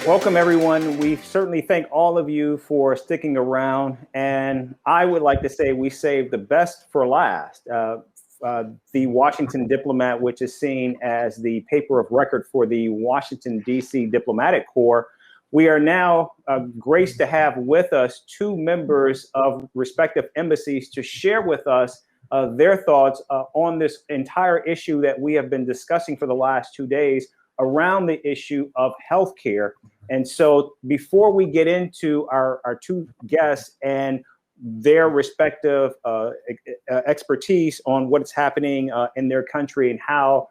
Welcome, everyone. We certainly thank all of you for sticking around. And I would like to say we saved the best for last. The Washington Diplomat, which is seen as the paper of record for the Washington, D.C. Diplomatic Corps. We are now graced to have with us two members of respective embassies to share with us their thoughts on this entire issue that we have been discussing for the last 2 days around the issue of healthcare. And so before we get into our two guests and their respective expertise on what's happening in their country and how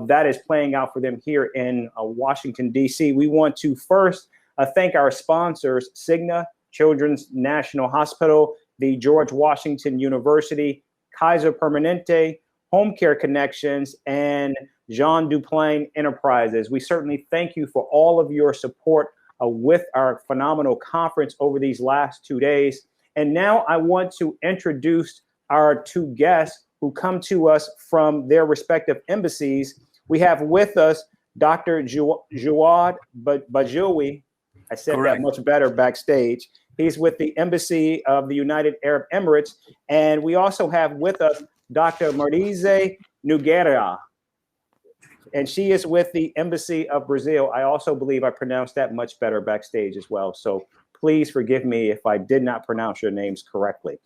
that is playing out for them here in Washington, D.C., we want to first thank our sponsors, Cigna, Children's National Hospital, the George Washington University, Kaiser Permanente, Home Care Connections, and Jean Duplain Enterprises. We certainly thank you for all of your support with our phenomenal conference over these last 2 days. And now I want to introduce our two guests who come to us from their respective embassies. We have with us Dr. Djaoued Bedjaoui. I said Correct. that much better backstage. He's with the Embassy of the United Arab Emirates. And we also have with us Dr. Marise Nougeira, and she is with the Embassy of Brazil. I also believe I pronounced that much better backstage as well. So please forgive me if I did not pronounce your names correctly.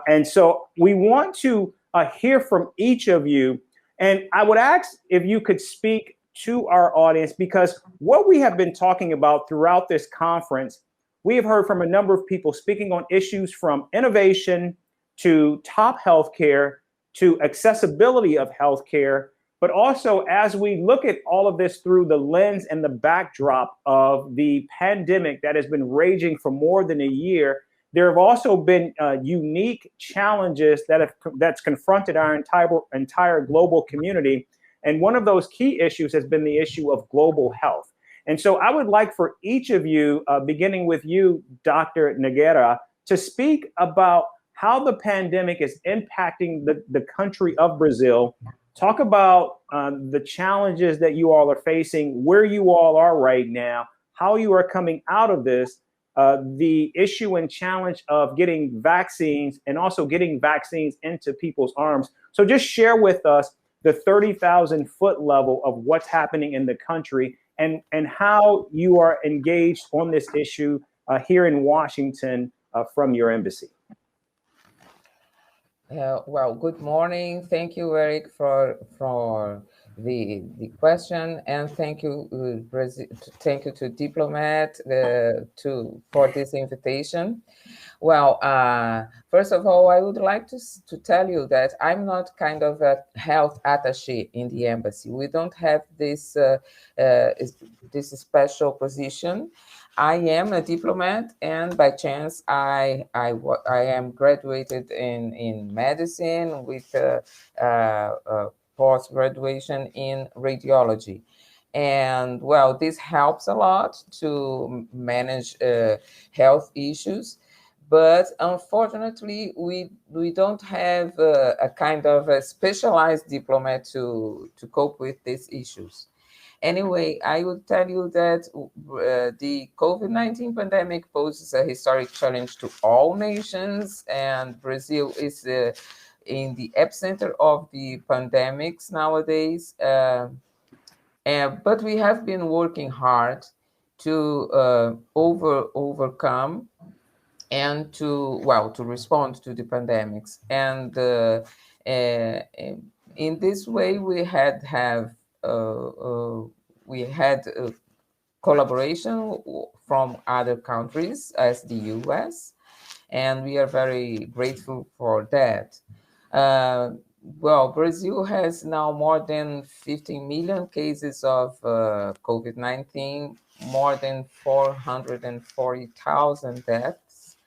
And so we want to hear from each of you. And I would ask if you could speak to our audience, because what we have been talking about throughout this conference, we have heard from a number of people speaking on issues from innovation to top healthcare to accessibility of healthcare. But also, as we look at all of this through the lens and the backdrop of the pandemic that has been raging for more than a year, there have also been unique challenges that's confronted our entire global community. And one of those key issues has been the issue of global health. And so I would like for each of you, beginning with you, Dr. Nougeira, to speak about how the pandemic is impacting the country of Brazil. Talk about the challenges that you all are facing, where you all are right now, how you are coming out of this, the issue and challenge of getting vaccines and also getting vaccines into people's arms. So just share with us the 30,000 foot level of what's happening in the country and how you are engaged on this issue here in Washington from your embassy. Well, good morning. Thank you, Eric, for the question, and thank you to Diplomat for this invitation. Well, first of all, I would like to tell you that I'm not kind of a health attaché in the embassy. We don't have this special position. I am a diplomat, and by chance, I am graduated in medicine with post graduation in radiology, and well, this helps a lot to manage health issues. But unfortunately, we don't have a kind of a specialized diplomat to cope with these issues. Anyway, I would tell you that the COVID-19 pandemic poses a historic challenge to all nations, and Brazil is in the epicenter of the pandemics nowadays. But we have been working hard to overcome and to respond to the pandemics. And in this way, we had collaboration from other countries as the US, and we are very grateful for that. Well, Brazil has now more than 15 million cases of COVID-19, more than 440,000 deaths.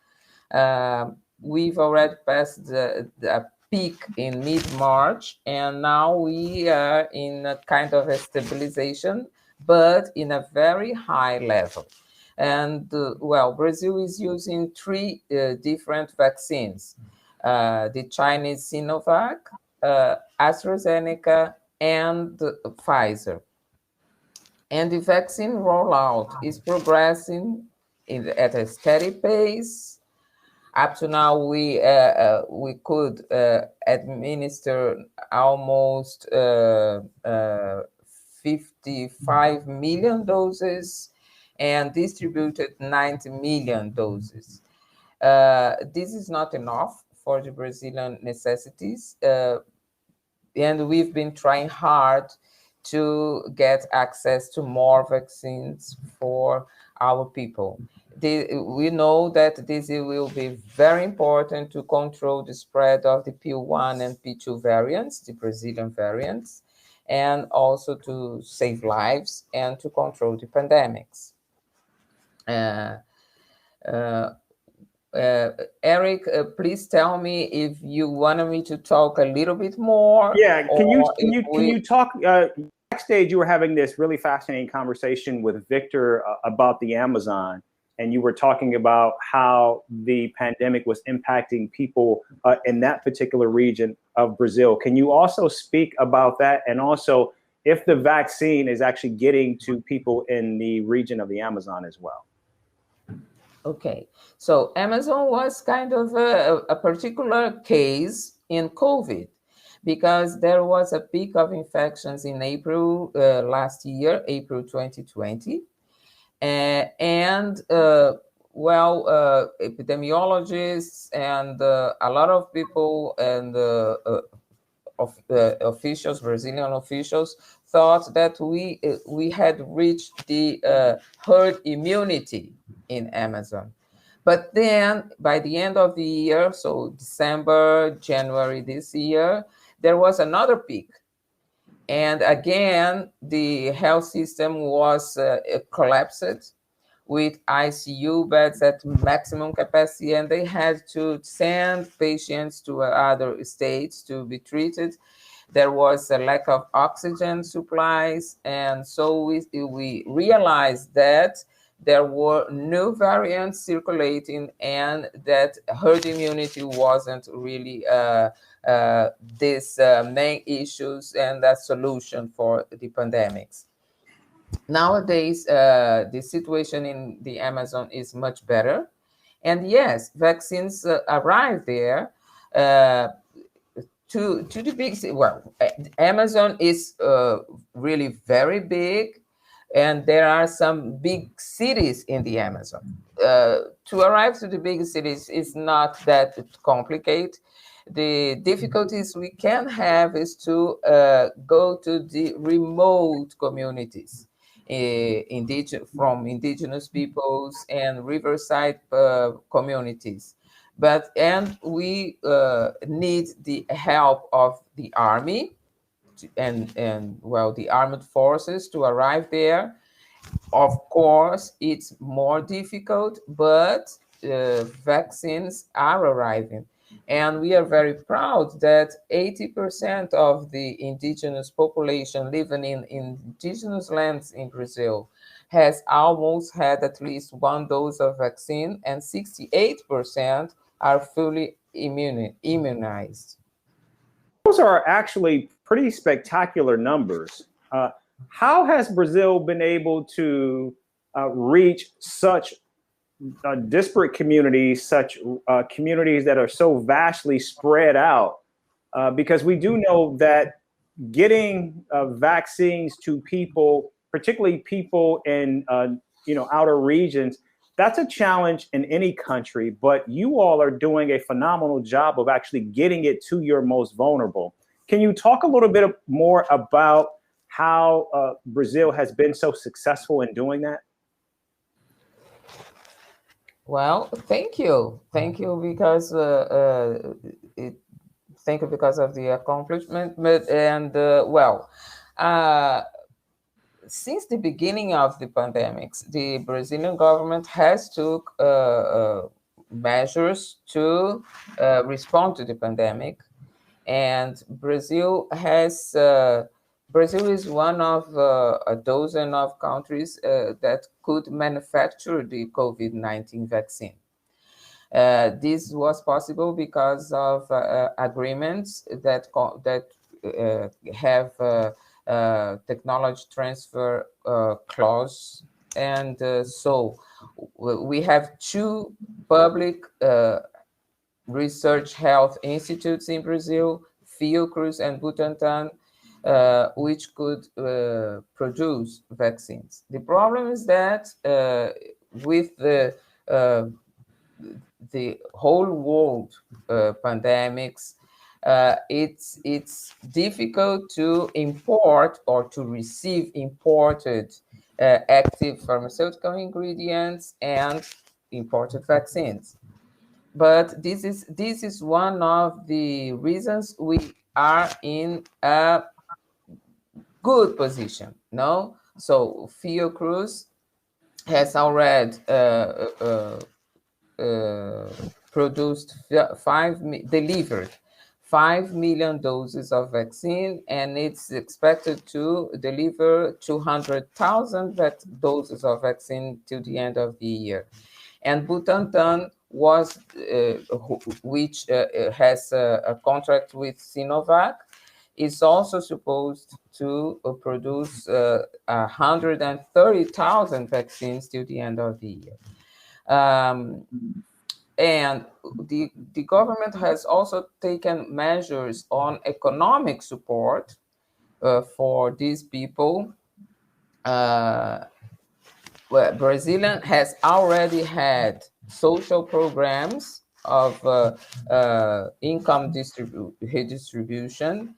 We've already passed the peak in mid-March, and now we are in a kind of a stabilization, but in a very high level. And well, Brazil is using three different vaccines: the Chinese Sinovac, AstraZeneca, and Pfizer. And the vaccine rollout is progressing at a steady pace. Up to now, we could administer almost 55 million doses and distributed 90 million doses. This is not enough for the Brazilian necessities, and we've been trying hard to get access to more vaccines for our people. We know that this will be very important to control the spread of the P1 and P2 variants, the Brazilian variants, and also to save lives and to control the pandemics. Eric, please tell me if you wanted me to talk a little bit more. Yeah, can you talk backstage? You were having this really fascinating conversation with Victor about the Amazon, and you were talking about how the pandemic was impacting people in that particular region of Brazil. Can you also speak about that, and also if the vaccine is actually getting to people in the region of the Amazon as well? Okay, so Amazon was kind of a particular case in COVID because there was a peak of infections in April last year, April 2020. Epidemiologists and a lot of people and officials, Brazilian officials, thought that we had reached the herd immunity in Amazon. But then by the end of the year, so December, January this year, there was another peak. And again, the health system was collapsed with ICU beds at maximum capacity, and they had to send patients to other states to be treated. There was a lack of oxygen supplies, and so we realized that there were new variants circulating and that herd immunity wasn't really this main issues and the solution for the pandemics. Nowadays, the situation in the Amazon is much better. And yes, vaccines arrive there to the big city. Well, Amazon is really very big, and there are some big cities in the Amazon. To arrive to the big cities is not that complicated. The difficulties we can have is to go to the remote communities, from indigenous peoples and riverside communities. And we need the help of the army and the armed forces to arrive there. Of course, it's more difficult, but vaccines are arriving. And we are very proud that 80% of the indigenous population living in indigenous lands in Brazil has almost had at least one dose of vaccine, and 68% are fully immunized. Those are actually pretty spectacular numbers. How has Brazil been able to reach such disparate communities, such communities that are so vastly spread out? Because we do know that getting vaccines to people, particularly people in outer regions, that's a challenge in any country. But you all are doing a phenomenal job of actually getting it to your most vulnerable. Can you talk a little bit more about how Brazil has been so successful in doing that? Well, thank you because thank you because of the accomplishment. Since the beginning of the pandemics, the Brazilian government has took measures to respond to the pandemic, and Brazil is one of a dozen of countries that could manufacture the COVID-19 vaccine. This was possible because of agreements that have technology transfer clause. And so we have two public research health institutes in Brazil, Fiocruz and Butantan, which could produce vaccines. The problem is that with the whole world pandemics, it's difficult to import or to receive imported active pharmaceutical ingredients and imported vaccines. But this is one of the reasons we are in a good position. No, so Fiocruz has already produced delivered 5 million doses of vaccine, and it's expected to deliver 200,000 doses of vaccine till the end of the year. And Butantan was, which has a contract with Sinovac, is also supposed to produce 130,000 vaccines till the end of the year. And the government has also taken measures on economic support for these people. Well, Brazilian has already had social programs of income redistribution.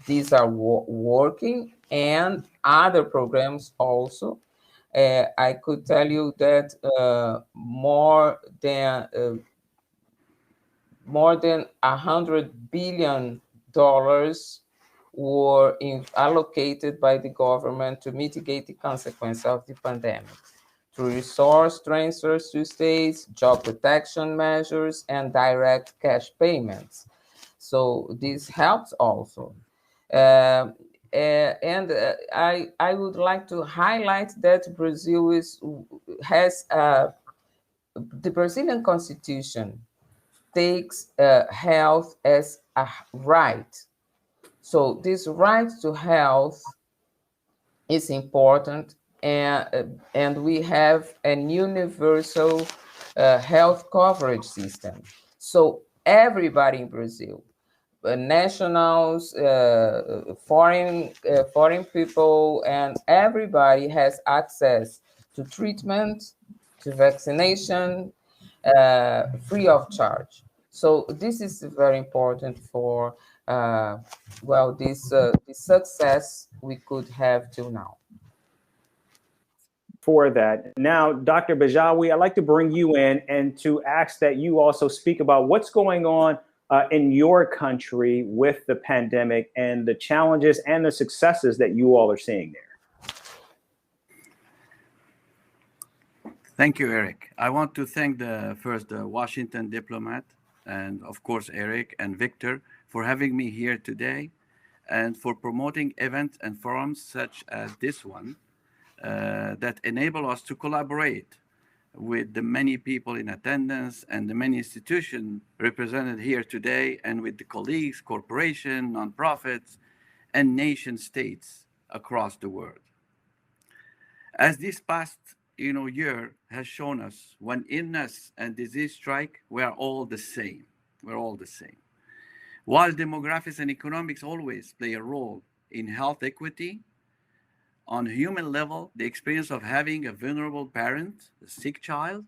These are working, and other programs also. I could tell you that more than $100 billion were allocated by the government to mitigate the consequences of the pandemic, through resource transfers to states, job protection measures, and direct cash payments. So this helps also. I would like to highlight that Brazil has the Brazilian Constitution takes health as a right. So this right to health is important, and we have an universal health coverage system. So everybody in Brazil, nationals, foreign people, and everybody has access to treatment, to vaccination, free of charge. So this is very important for this success we could have till now. For that. Now, Dr. Bedjaoui, I'd like to bring you in and to ask that you also speak about what's going on in your country with the pandemic and the challenges and the successes that you all are seeing there. Thank you, Eric. I want to thank the Washington Diplomat, and of course, Eric and Victor, for having me here today and for promoting events and forums such as this one that enable us to collaborate with the many people in attendance and the many institutions represented here today, and with the colleagues, corporations, nonprofits, and nation states across the world. As this past year has shown us, when illness and disease strike, we are all the same. We're all the same. While demographics and economics always play a role in health equity, on a human level, the experience of having a vulnerable parent, a sick child,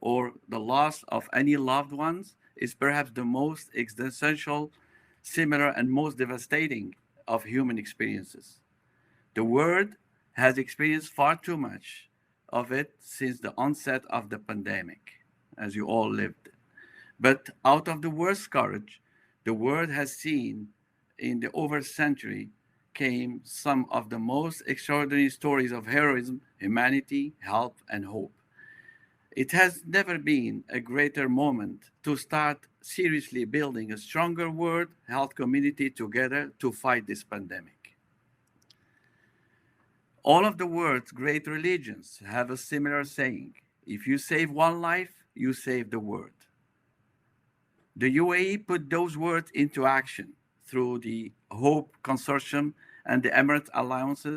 or the loss of any loved ones is perhaps the most existential, similar, and most devastating of human experiences. The world has experienced far too much of it since the onset of the pandemic, as you all lived. But out of the worst scourge the world has seen in the over century came some of the most extraordinary stories of heroism, humanity, help, and hope. It has never been a greater moment to start seriously building a stronger world health community together to fight this pandemic. All of the world's great religions have a similar saying: if you save one life, you save the world. The UAE put those words into action through the HOPE Consortium and the Emirates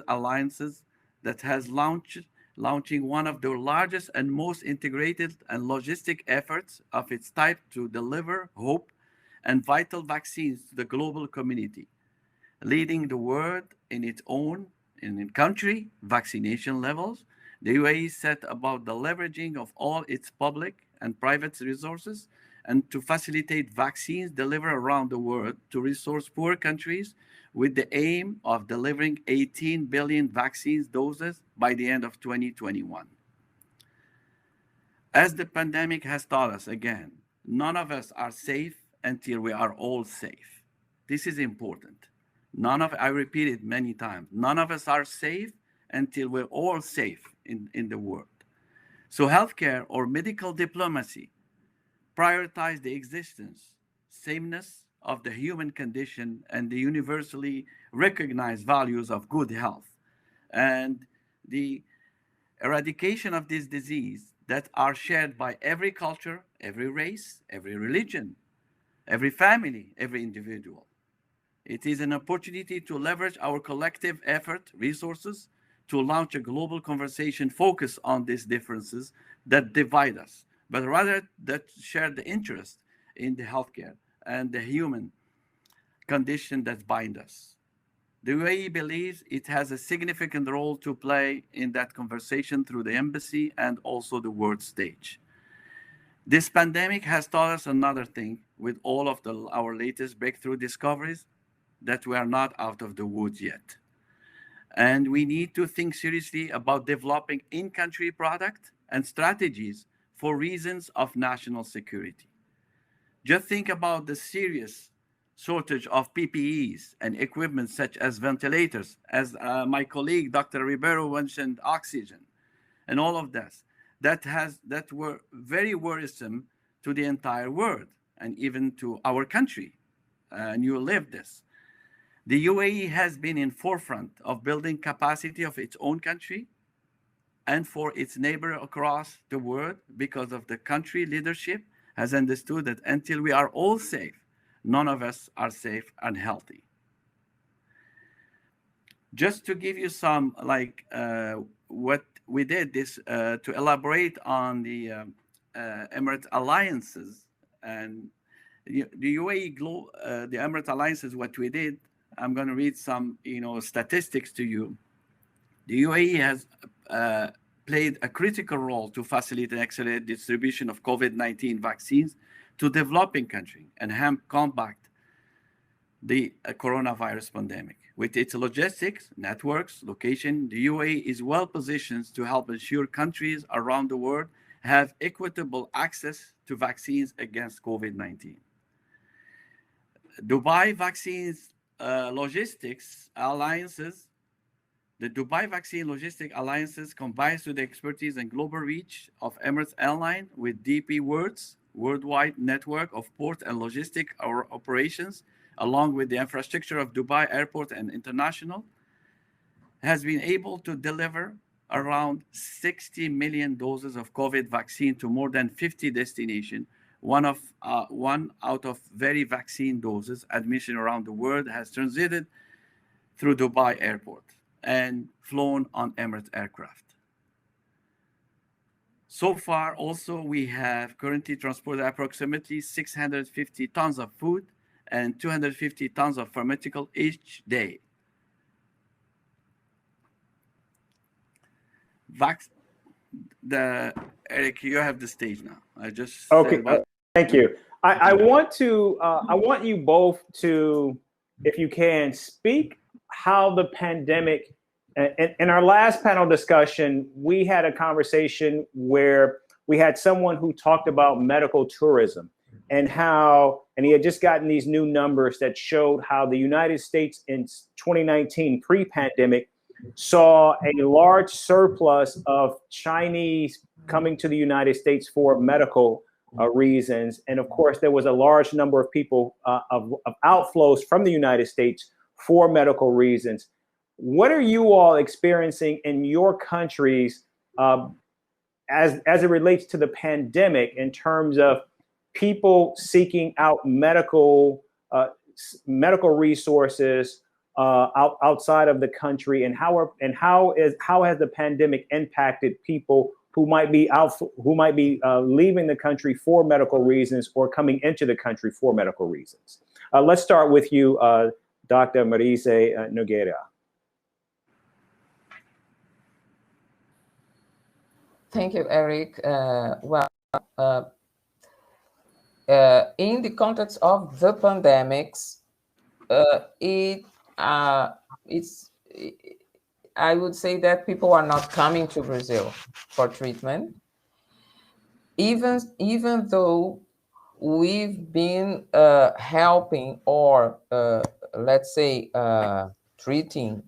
alliances that has launching one of the largest and most integrated and logistic efforts of its type to deliver hope and vital vaccines to the global community, leading the world in its own in country vaccination levels. The UAE set about the leveraging of all its public and private resources and to facilitate vaccines delivered around the world to resource poor countries with the aim of delivering 18 billion vaccines doses by the end of 2021. As the pandemic has taught us again, none of us are safe until we are all safe. This is important. I repeat it many times, none of us are safe until we're all safe in the world. So healthcare or medical diplomacy prioritize the existence, sameness of the human condition and the universally recognized values of good health and the eradication of this disease that are shared by every culture, every race, every religion, every family, every individual. It is an opportunity to leverage our collective effort, resources, to launch a global conversation focused on these differences that divide us, but rather that share the interest in the healthcare and the human condition that bind us. The UAE believes it has a significant role to play in that conversation through the embassy and also the world stage. This pandemic has taught us another thing with all of our latest breakthrough discoveries, that we are not out of the woods yet. And we need to think seriously about developing in-country product and strategies for reasons of national security. Just think about the serious shortage of PPEs and equipment such as ventilators, as my colleague Dr. Ribeiro mentioned, oxygen, and all of this that were very worrisome to the entire world and even to our country. And you live this. The UAE has been in forefront of building capacity of its own country and for its neighbor across the world because of the country leadership has understood that until we are all safe, none of us are safe and healthy. Just to give you some what we did this to elaborate on the Emirates alliances and the UAE the Emirates alliances, what we did. I'm going to read some, statistics to you. The UAE has played a critical role to facilitate and accelerate distribution of COVID-19 vaccines to developing countries and help combat the coronavirus pandemic. With its logistics, networks, location, the UAE is well positioned to help ensure countries around the world have equitable access to vaccines against COVID-19. Dubai Vaccines Logistics Alliances. The Dubai Vaccine Logistics Alliances combines with the expertise and global reach of Emirates Airline with DP World's worldwide network of port and logistic operations, along with the infrastructure of Dubai Airport and International, has been able to deliver around 60 million doses of COVID vaccine to more than 50 destinations. One out of very vaccine doses admission around the world has transited through Dubai Airport and flown on Emirates aircraft. So far, also, we have currently transported approximately 650 tons of food and 250 tons of pharmaceutical each day. Eric, you have the stage now. I just okay. Thank you. I want you both to, if you can, speak how the pandemic. In our last panel discussion, we had a conversation where we had someone who talked about medical tourism and he had just gotten these new numbers that showed how the United States in 2019, pre-pandemic, saw a large surplus of Chinese coming to the United States for medical reasons. And of course, there was a large number of people of outflows from the United States for medical reasons. What are you all experiencing in your countries as it relates to the pandemic in terms of people seeking out medical resources outside of the country, and how has the pandemic impacted people who might be leaving the country for medical reasons or coming into the country for medical reasons? Let's start with you, Dr. Marise Nougeira. Thank you, Eric. In the context of the pandemics, I would say that people are not coming to Brazil for treatment, even though we've been helping or let's say treating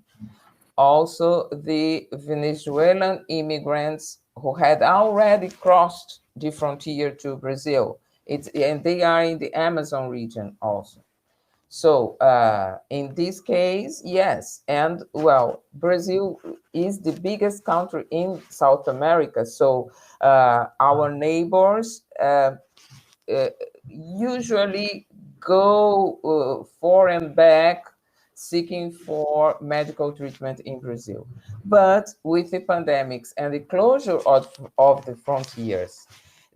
also the Venezuelan immigrants who had already crossed the frontier to Brazil. And they are in the Amazon region also. So in this case, yes. And well, Brazil is the biggest country in South America. So our neighbors usually go for and back seeking for medical treatment in Brazil. But with the pandemics and the closure of the frontiers,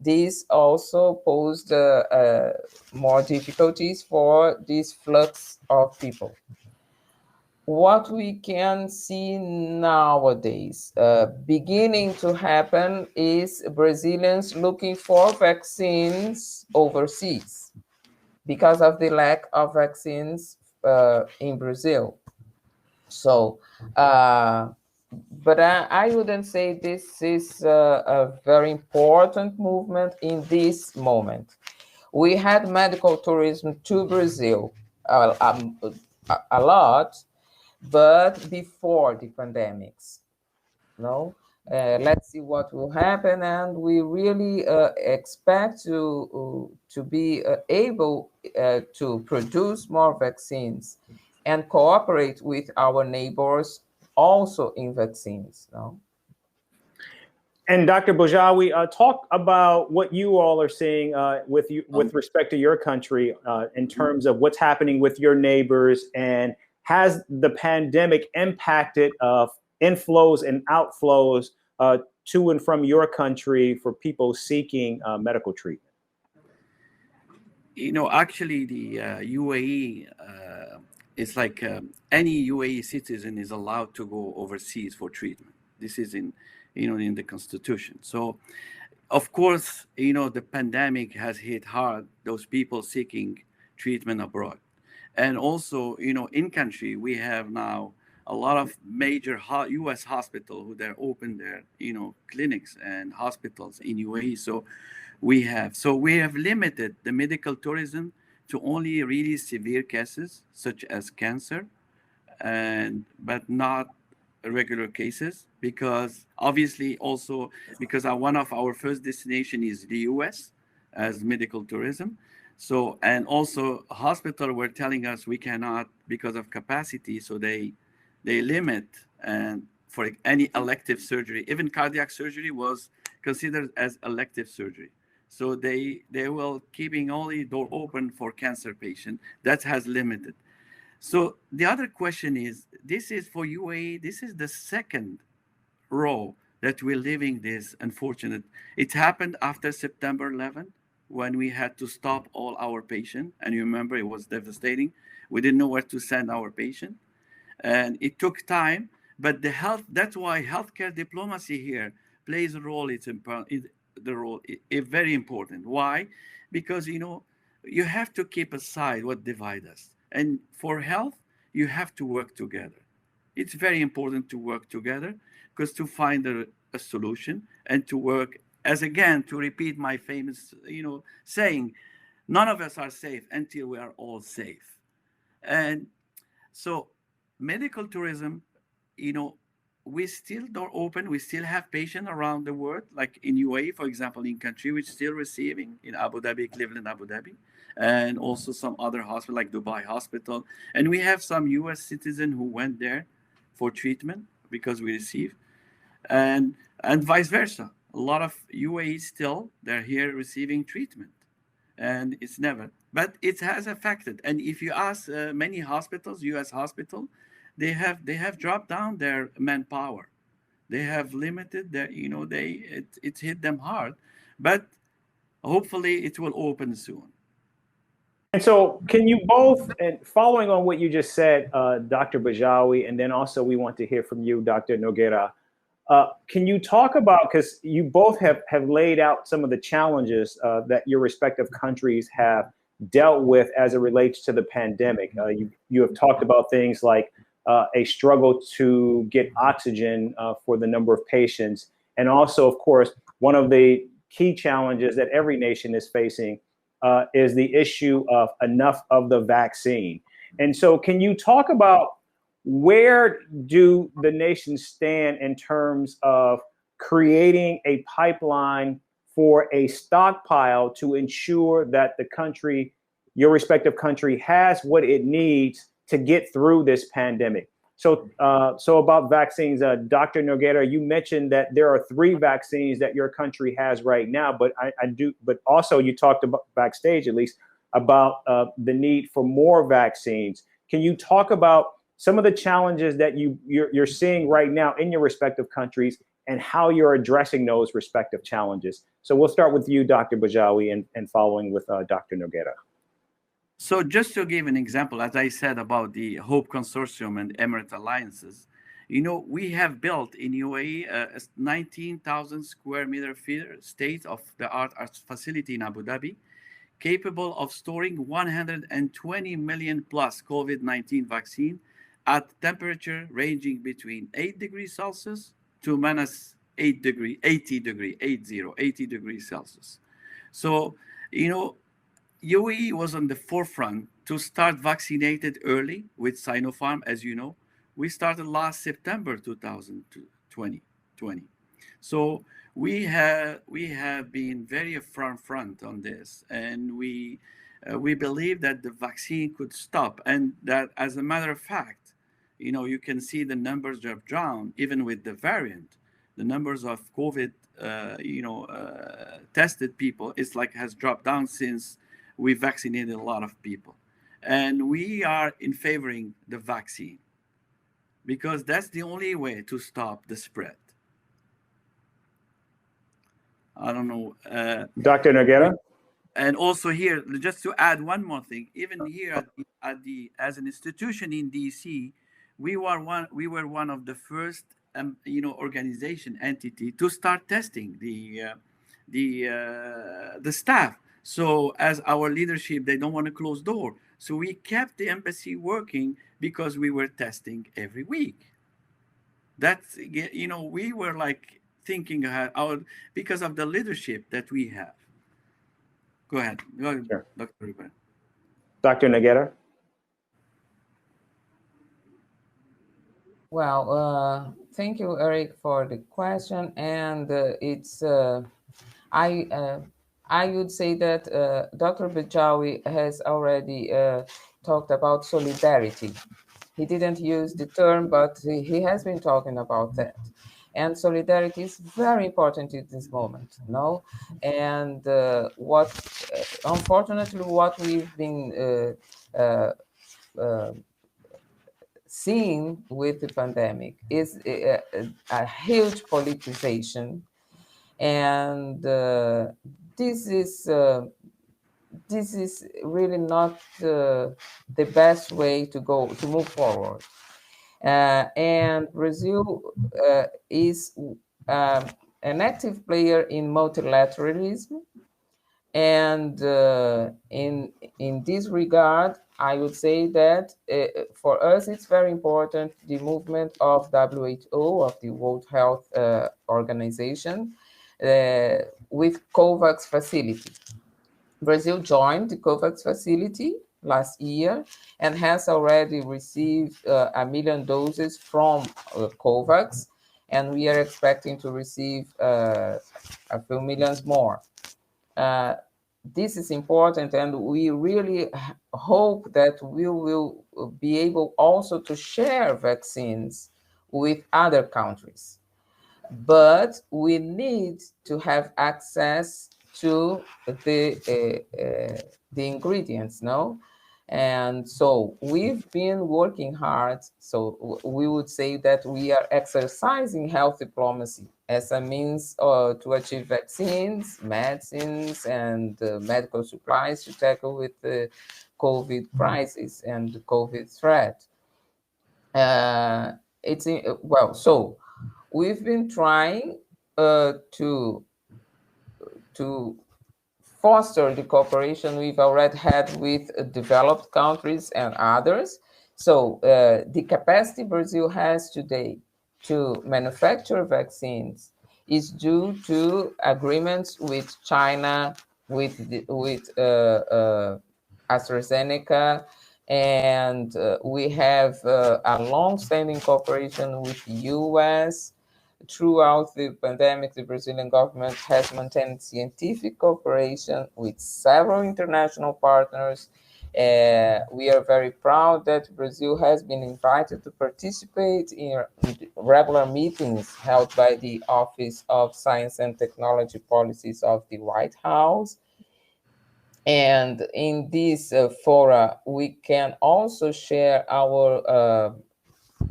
this also posed more difficulties for this flux of people. What we can see nowadays beginning to happen is Brazilians looking for vaccines overseas because of the lack of vaccines in Brazil. So, but I wouldn't say this is a very important movement in this moment. We had medical tourism to Brazil a lot, but before the pandemics. No, let's see what will happen, and we really expect to be able to produce more vaccines and cooperate with our neighbors also in vaccines. No? And Dr. Bedjaoui, talk about what you all are seeing with respect to your country in terms of what's happening with your neighbors, and has the pandemic impacted inflows and outflows to and from your country for people seeking medical treatment? Actually, the UAE is like any UAE citizen is allowed to go overseas for treatment. This is in the constitution. So, of course, the pandemic has hit hard those people seeking treatment abroad. And also, in country, we have now a lot of major U.S. hospitals who they're open their, clinics and hospitals in UAE. So we have limited the medical tourism to only really severe cases such as cancer, but not regular cases, because obviously also because one of our first destination is the U.S. as medical tourism. So, and also hospital were telling us we cannot because of capacity. So they limit, and for any elective surgery, even cardiac surgery was considered as elective surgery. So they will keeping only door open for cancer patient. That has limited. So the other question is, this is for UAE, this is the second row that we're living this unfortunate. It happened after September 11th, when we had to stop all our patients. And you remember, it was devastating. We didn't know where to send our patient. And it took time, but that's why healthcare diplomacy here plays a role. The role is very important. Why? Because, you have to keep aside what divides us. And for health, you have to work together. It's very important to work together, because to find a solution and to work, as again, to repeat my famous, saying, none of us are safe until we are all safe. And so medical tourism, we still don't open. We still have patients around the world, like in UAE, for example, in country, we're still receiving in Abu Dhabi, Cleveland, Abu Dhabi, and also some other hospital like Dubai Hospital. And we have some US citizens who went there for treatment because we receive, and vice versa. A lot of UAE still, they're here receiving treatment, and it's never. but it has affected. And if you ask many hospitals, U.S. hospital, they have dropped down their manpower. They have limited their, it hit them hard, but hopefully it will open soon. And so, can you both, and following on what you just said, Dr. Bedjaoui, and then also we want to hear from you, Dr. Nougeira. Can you talk about, because you both have laid out some of the challenges that your respective countries have dealt with as it relates to the pandemic. You have talked about things like a struggle to get oxygen for the number of patients. And also, of course, one of the key challenges that every nation is facing is the issue of enough of the vaccine. And so can you talk about where do the nations stand in terms of creating a pipeline for a stockpile to ensure that the country, your respective country, has what it needs to get through this pandemic? So, so about vaccines, Dr. Nougeira, you mentioned that there are 3 vaccines that your country has right now, but but also you talked about backstage, at least, about the need for more vaccines. Can you talk about some of the challenges that you're seeing right now in your respective countries and how you're addressing those respective challenges? So we'll start with you, Dr. Bedjaoui, and following with Dr. Nougeira. So just to give an example, as I said about the Hope Consortium and Emirate Alliances, we have built in UAE a 19,000 square meter state-of-the-art facility in Abu Dhabi, capable of storing 120 million plus COVID-19 vaccine at temperature ranging between 8 degrees Celsius to minus 80 degrees Celsius. So, UAE was on the forefront to start vaccinated early with Sinopharm, as you know. We started last September 2020. So we have been very front on this, and we believe that the vaccine could stop, and that, as a matter of fact, you can see the numbers have dropped even with the variant. The numbers of COVID, tested people, has dropped down since we vaccinated a lot of people. And we are in favoring the vaccine because that's the only way to stop the spread. I don't know. Dr. Nougeira? And also here, just to add one more thing, even here as an institution in DC, we were one of the first organization entity to start testing the staff. So as our leadership, they don't want to close door. So we kept the embassy working because we were testing every week. That's, we were thinking because of the leadership that we have. Go ahead, Sure. Dr. Ruben. Dr. Nougeira? Well, thank you, Eric, for the question. And it's I would say that Dr. Bedjaoui has already talked about solidarity. He didn't use the term, but he has been talking about that. And solidarity is very important at this moment, no? And unfortunately, what we've been seeing with the pandemic is a huge politicization, and this is really not the best way to move forward. And Brazil is an active player in multilateralism, and in this regard, I would say that for us it's very important the movement of WHO, of the World Health Organization, with COVAX facility. Brazil joined the COVAX facility last year and has already received 1 million doses from COVAX, and we are expecting to receive a few millions more. This is important, and we really hope that we will be able also to share vaccines with other countries. But we need to have access to the the ingredients, no? And so we've been working hard. So we would say that we are exercising health diplomacy as a means to achieve vaccines, medicines, and medical supplies to tackle with the COVID crisis and the COVID threat. So we've been trying to foster the cooperation we've already had with developed countries and others. So the capacity Brazil has today to manufacture vaccines is due to agreements with China, with AstraZeneca, and we have a long-standing cooperation with the U.S. Throughout the pandemic, the Brazilian government has maintained scientific cooperation with several international partners. We are very proud that Brazil has been invited to participate in regular meetings held by the Office of Science and Technology Policies of the White House. And in this fora, we can also share our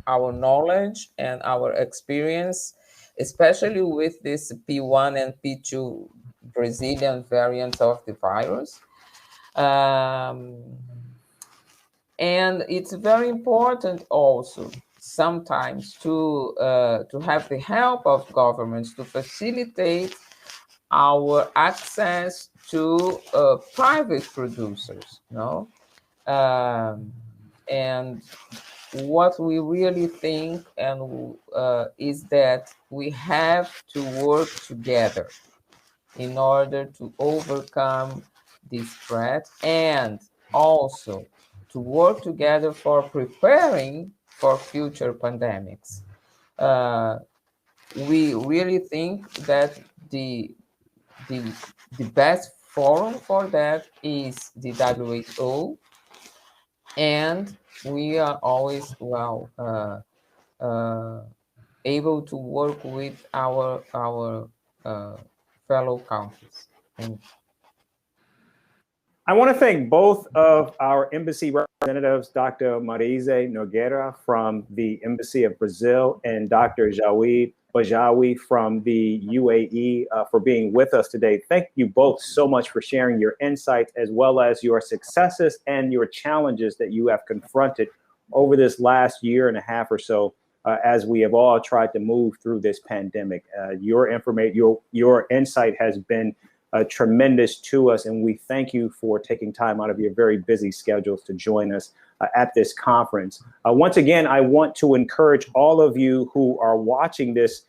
knowledge and our experience, especially with this P1 and P2 Brazilian variants of the virus. And it's very important also sometimes to have the help of governments to facilitate our access to private producers, no? And what we really think is that we have to work together in order to overcome this threat, and also to work together for preparing for future pandemics. We really think that the best forum for that is the WHO, and we are always able to work with our fellow countries. I want to thank both of our embassy representatives, Dr. Marise Nougeira from the Embassy of Brazil and Dr. Djaoued Bedjaoui from the UAE for being with us today. Thank you both so much for sharing your insights as well as your successes and your challenges that you have confronted over this last year and a half or so as we have all tried to move through this pandemic. Your insight has been tremendous to us, and we thank you for taking time out of your very busy schedules to join us at this conference. Once again, I want to encourage all of you who are watching this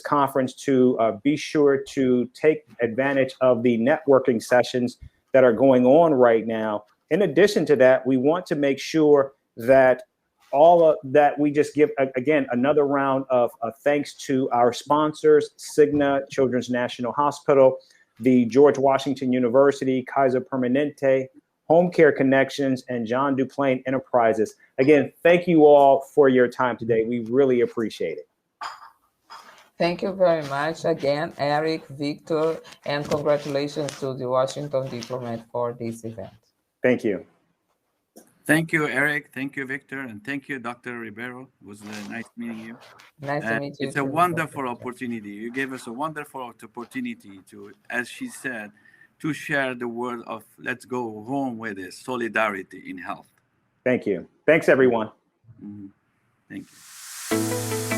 conference to be sure to take advantage of the networking sessions that are going on right now. In addition to that, we want to make sure that that we just give again another round of thanks to our sponsors: Cigna, Children's National Hospital, the George Washington University, Kaiser Permanente, Home Care Connections, and John Duplain Enterprises. Again, thank you all for your time today. We really appreciate it. Thank you very much again, Eric, Victor, and congratulations to the Washington Diplomat for this event. Thank you. Thank you, Eric. Thank you, Victor. And thank you, Dr. Ribeiro. It was nice meeting you. Nice to meet you. It's a wonderful opportunity. You gave us a wonderful opportunity to, as she said, to share the word of let's go home with this solidarity in health. Thank you. Thanks, everyone. Thank you.